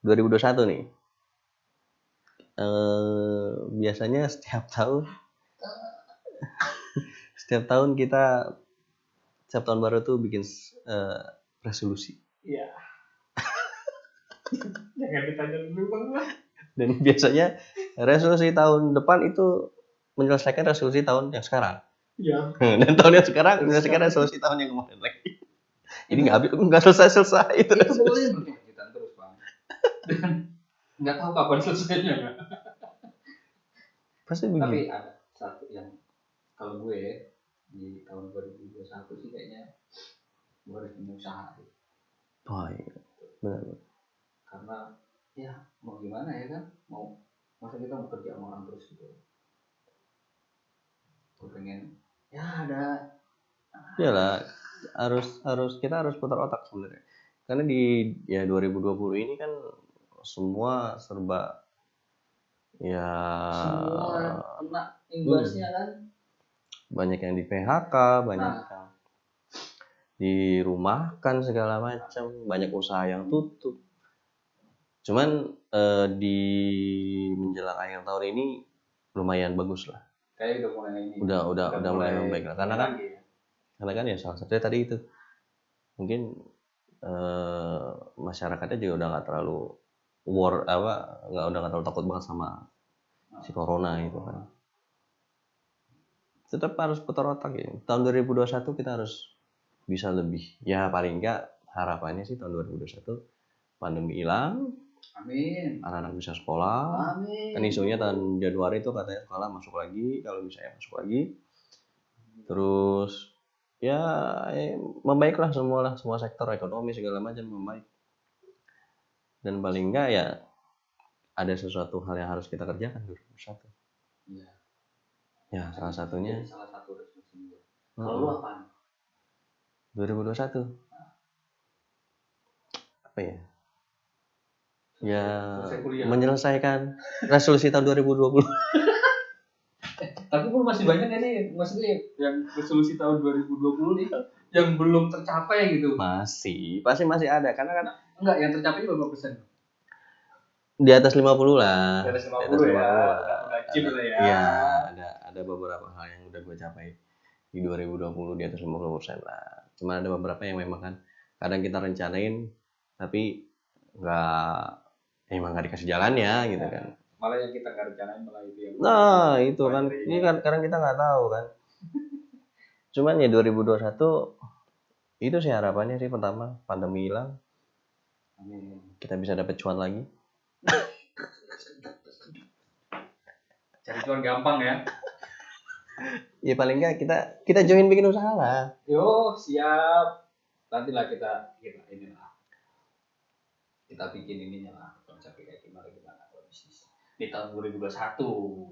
2021 nih. Biasanya setiap tahun kita setiap tahun baru tuh bikin resolusi. Iya. Jangan ditanya dulu Bang. Dan biasanya resolusi tahun depan itu menyelesaikan resolusi tahun yang sekarang. Iya. Dan tahun yang sekarang menyelesaikan resolusi tahun yang kemarin lagi. Jadi nggak selesai itu. Itu pokoknya berkelanjutan terus Bang. Dan nggak tahu kapan selesainya ya. Pasti begitu. Tapi ada satu yang kalau gue di tahun 2021 sih kayaknya gue harus punya usaha. Oh iya, benar. Karena ya mau gimana ya kan, masa kita mau kerja sama orang terus gitu. Gue pengen ya ada. Iyalah, kita harus putar otak sebenarnya. Karena di 2020 ini kan semua serba ya semua kena imbasnya kan. Banyak yang di PHK, banyak yang dirumahkan segala macam, banyak usaha yang tutup. Cuman di menjelang akhir tahun ini lumayan bagus lah. Kayak udah mulai ini. Udah mulai membaik lah. Karena kan ya salah satunya tadi itu mungkin masyarakatnya juga udah nggak terlalu udah nggak terlalu takut banget sama si corona itu kan. Tetap harus putar otak ya. Tahun 2021 kita harus bisa lebih. Ya paling nggak harapannya sih tahun 2021 pandemi hilang. Amin. Anak-anak bisa sekolah. Amin. Kan isunya tahun Januari itu katanya sekolah masuk lagi, kalau bisa ya masuk lagi. Terus ya membaiklah semua sektor ekonomi segala macam membaik. Dan paling enggak ya ada sesuatu hal yang harus kita kerjakan 2021. Iya. Ya salah satunya. Salah satu resolusi gue. Kalau lu apa? 2021. Apa ya? Ya menyelesaikan resolusi tahun 2020. Tapi pun masih banyak ya nih, maksudnya yang resolusi tahun 2020 nih yang belum tercapai gitu. Pasti masih ada karena kan enggak, yang tercapai berapa persen? Di atas 50 lah. Di atas 50 ya. Udah chip lah ya. Iya, ada beberapa hal yang udah gue capai di 2020 di atas 50% lah. Cuma ada beberapa yang memang kan kadang kita rencanain tapi emang nggak dikasih jalannya gitu kan. Malah yang kita nggak rencanain malah itu yang. Nah itu kan, ini kan kadang kita nggak tahu kan. Cuman ya 2021 itu sih harapannya sih, pertama pandemi hilang. Amin. Kita bisa dapat cuan lagi. Cari cuan gampang ya. Ya paling nggak kita join bikin usaha lah. Yo siap. Nantilah kita inilah. Kita bikin ininya lah, konsepnya kayak gimana kalau bisnis di tahun 2021.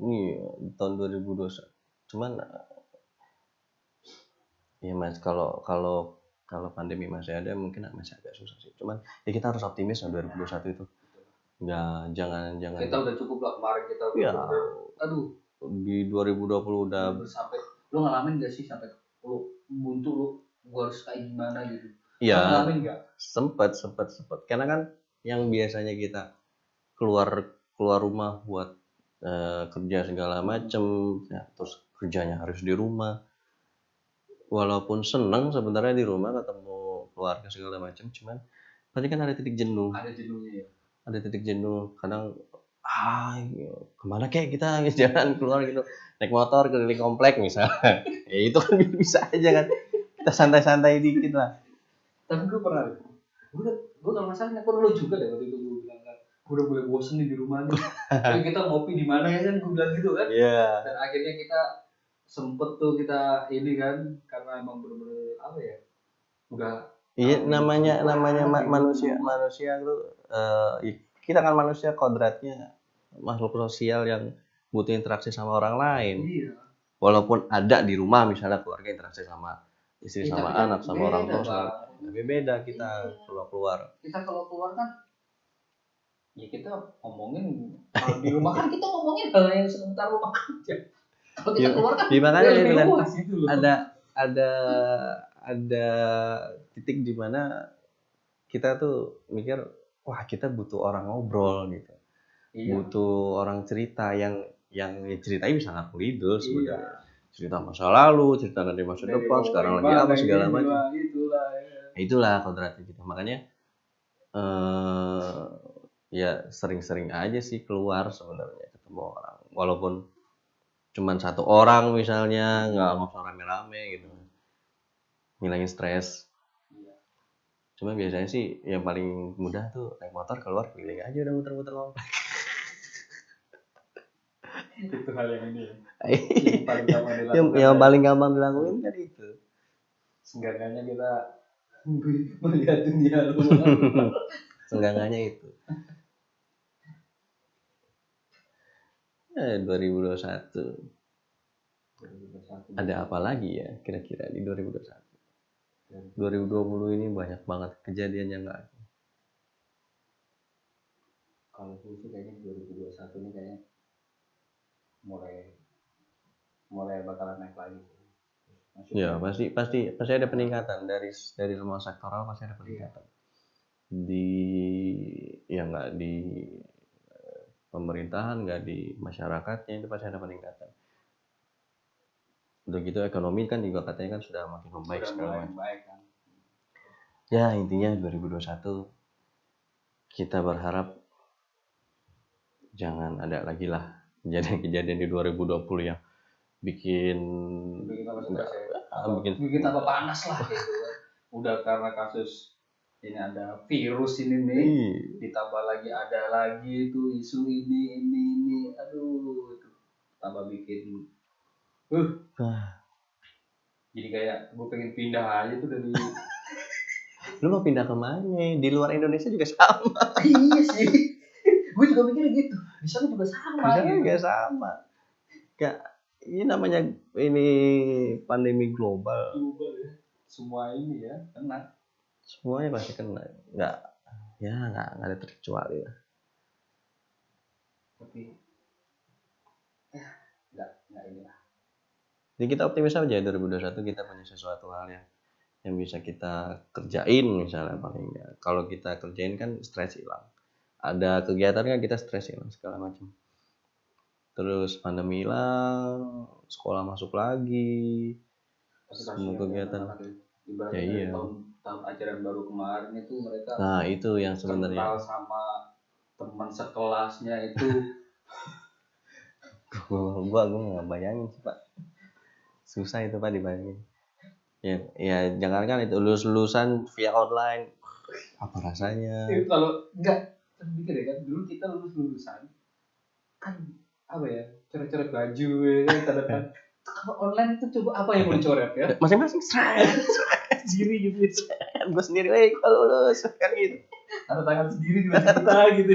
Iya, di tahun 2021. Cuman ya Mas, kalau pandemi masih ada mungkin masih agak susah sih. Cuman ya kita harus optimis lah 2021 itu. Jangan kita udah cukup lah kemarin kita udah ya, aduh di 2020 udah sampai lu ngalamin gak sih sampai lu buntu gua harus kayak gimana gitu? Iya. Ngalamin gak? Sempet. Karena kan yang biasanya kita keluar rumah buat kerja segala macem, ya, terus kerjanya harus di rumah. Walaupun seneng sebenarnya di rumah ketemu keluarga segala macam, cuman pasti kan ada titik jenuh. Ada jenuhnya ya. Ada titik jenuh. Kadang kemana kayak kita jalan keluar gitu, naik motor keliling komplek misalnya. Ya itu kan bisa aja kan. Kita santai-santai dikit lah. Tapi gue pernah, gue kalau masalahnya kok lu juga deh waktu itu gue bilang kan, gue udah mulai bosen nih di rumahnya. Tapi kita ngopi di mana ya kan, gue bilang gitu kan. Iya. Yeah. Dan akhirnya kita sempet tuh kita ini kan, karena emang bener-bener apa ya, udah. Iya, namanya manusia tuh kita kan manusia kodratnya makhluk sosial yang butuh interaksi sama orang lain. Iya. Walaupun ada di rumah misalnya keluarga interaksi sama istri sama anak sama orang tua, tapi beda kita keluar. Kita kalau keluar kan ya kita ngomongin, kalau di rumah kan kita ngomongin hal yang sebentar rumah aja. Kalau kita keluar kan makanya luas gitu loh. Ada titik di mana kita tuh mikir, wah kita butuh orang ngobrol gitu, butuh orang cerita yang ceritanya bisa ngaku idul sebenarnya, cerita masa lalu, cerita dari masa depan, sekarang lagi apa segala macam. Itulah kodratnya gitu. Makanya ya sering-sering aja sih keluar sebenarnya ketemu orang, walaupun cuman satu orang misalnya, nggak usah rame-rame gitu, ngilangin stres. Cuma biasanya sih yang paling mudah tuh naik motor keluar keliling aja udah muter-muter komplek. Itu hal yang ini yang paling gampang dilakuin kan itu. Seenggaknya kita melihat dunia luar. Seenggaknya itu. 2021 ada apa lagi ya kira-kira di 2021? 2020 ini banyak banget kejadian yang nggak. Kalau gue sih kayaknya 2021 ini kayaknya mulai bakalan naik lagi. Ya pasti ada peningkatan dari semua sektoral, pasti ada peningkatan. Nggak di pemerintahan, nggak di masyarakatnya, itu pasti ada peningkatan. Udah gitu ekonomi kan juga katanya kan sudah makin membaik sekarang. Kan? Ya intinya 2021 kita berharap jangan ada lagi lah kejadian-kejadian di 2020 yang bikin tambah panas lah gitu. Udah karena kasus ini ada virus ini nih, ditambah lagi ada lagi itu isu ini, aduh itu tambah bikin jadi kayak gue pengen pindah aja tuh dari. Lu mau pindah kemana? Di luar Indonesia juga sama. Iya sih, gue juga mikir gitu. Di sana juga sama. Di sana juga sama. Kayak ini namanya pandemi global ya. Semua ini ya kena. Semuanya pasti kena. Nggak ada terkecuali ya. Tapi nggak ini lah. Jadi kita optimis aja 2021 kita punya sesuatu hal yang bisa kita kerjain misalnya paling ya. Kalau kita kerjain kan stres hilang. Ada kegiatan kan kita stres hilang segala macam. Terus pandemi hilang, sekolah masuk lagi, semua kegiatan. Ya iya. Tahun ajaran baru kemarin itu mereka. Nah itu yang sebenarnya. Kental sama teman sekelasnya itu. Gua nggak bayangin sih Pak. Susah itu Pak dibayangin. Ya jangan kan itu lulusan via online. Apa rasanya? Itu kalau enggak pikir ya kan dulu kita lulusan kan apa ya coret-coret baju ya tanda kalau online itu coba apa yang mau dicoret ya masing-masing sendiri gitu gue sendiri kalau lulus kan gitu tanda tangan sendiri di kita gitu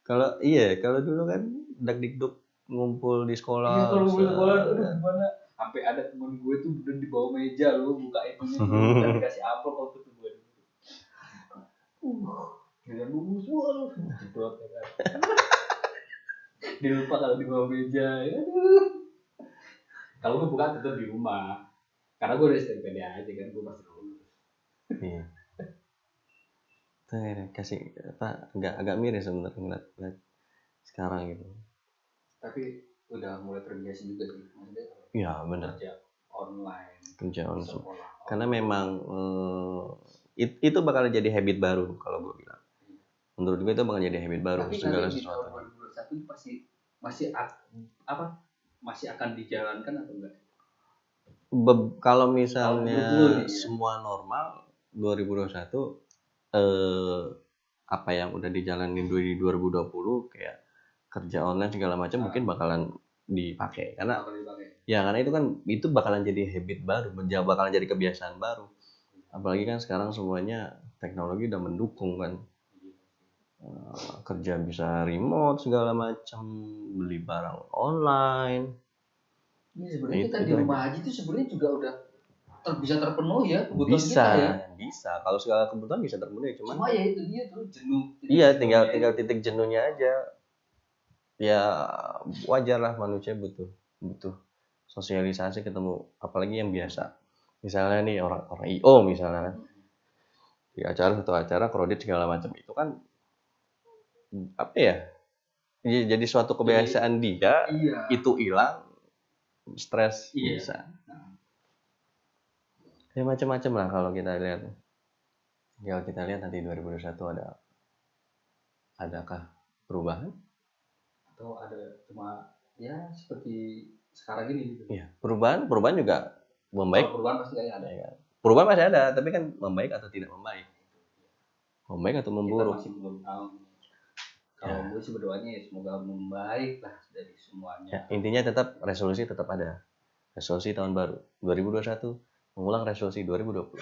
kalau dulu kan dak-dikduk ngumpul di sekolah. Iya kalau ngumpul di sekolah aduh gimana sampai ada temen gue tuh bener di bawah meja lo buka itunya dan dikasih amplop waktu itu gue dengan bumbu semua lo jeblok ya kan dilupa kalau di bawah meja ya kalau gue buka tetap di rumah karena gue udah STPD aja kan gue masih lulus. Iya. Tuh kasih apa agak miris sebenarnya ngeliat sekarang gitu. Tapi udah mulai terbiasa juga sih maksudnya. Iya benar. Kerja online. Karena memang itu bakal jadi habit baru kalau gue bilang. Menurut gue itu bakal jadi habit baru. Tapi segala sesuatu. Tapi 2021 masih akan dijalankan atau enggak? Kalau misalnya semua normal 2021 apa yang udah dijalanin di 2020 kayak kerja online segala macam mungkin bakalan dipakai karena itu bakalan jadi habit baru, bakalan jadi kebiasaan baru. Apalagi kan sekarang semuanya teknologi udah mendukung kan. Kerja bisa remote segala macam, beli barang online. Ini sebenarnya kita di rumah aja itu sebenarnya juga udah bisa terpenuhi ya kebutuhan kita ya. Bisa. Kalau segala kebutuhan bisa terpenuhi cuma ya itu dia tuh jenuh. Iya, tinggal titik jenuhnya aja. Ya wajar lah manusia butuh sosialisasi ketemu apalagi yang biasa misalnya nih orang IO misalnya kan, di satu acara kredit segala macam itu kan apa ya? Jadi suatu kebiasaan dia, Iya. itu hilang, stres Iya. bisa. Ya macam-macam lah kalau kita lihat. Kalau kita lihat nanti 2021 adakah perubahan? Atau ada cuma ya seperti sekarang ini gitu. Iya, perubahan juga membaik. Kalau perubahan pasti kayaknya ada. Ya, perubahan masih ada, tapi kan membaik atau tidak membaik? Membaik atau memburuk? Kita masih belum tahu. Kalau gue sih berdoanya ya semoga membaik lah dari semuanya. Ya, intinya tetap resolusi tetap ada. Resolusi tahun baru 2021 mengulang resolusi 2020.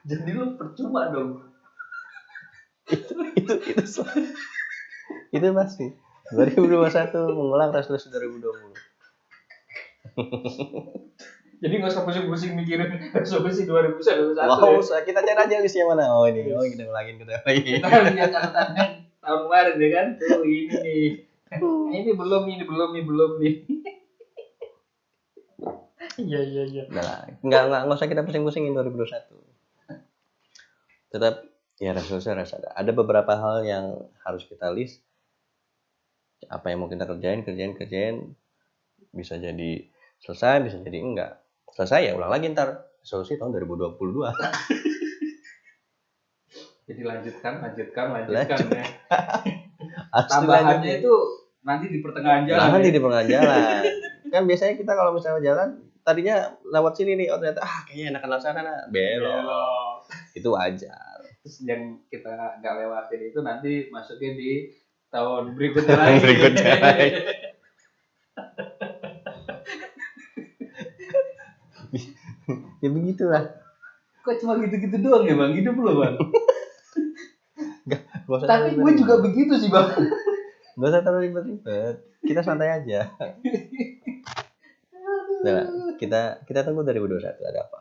Jadi lu percuma dong. itu pasti 2021 mengulang resolusi 2020. Jadi nggak usah pusing-pusing mikirin resolusi 2021. Wow, kita cari aja listnya mana. Oh ini, kita ulangin. Kita lihat catatannya tahun kemarin ya kan. Tuh ini nih. Ini belum nih. Iya. Nggak usah kita pusing-pusingin 2021. Tetap ya resolusi harus ada. Ada beberapa hal yang harus kita list. Apa yang mau kita kerjain. Bisa jadi selesai, bisa jadi enggak. Selesai ya ulang lagi ntar. Resolusi tahun 2022. Jadi lanjutkan ya. Tambahannya itu nanti di pertengahan jalan. Nanti di pertengahan jalan. Kan biasanya kita kalau misalnya jalan, tadinya lewat sini nih, ternyata kayaknya enakan sana, belok. Itu wajar. Terus yang kita nggak lewatin itu nanti masuknya di tahun berikutnya lagi. Ya begitulah. Kok cuma gitu-gitu doang ya bang? Hidup lo bang. Tapi gue ribet. juga begitu sih bang. Gak usah terlalu ribet-ribet. Kita santai aja. Nah, kita tunggu 2021 ada apa.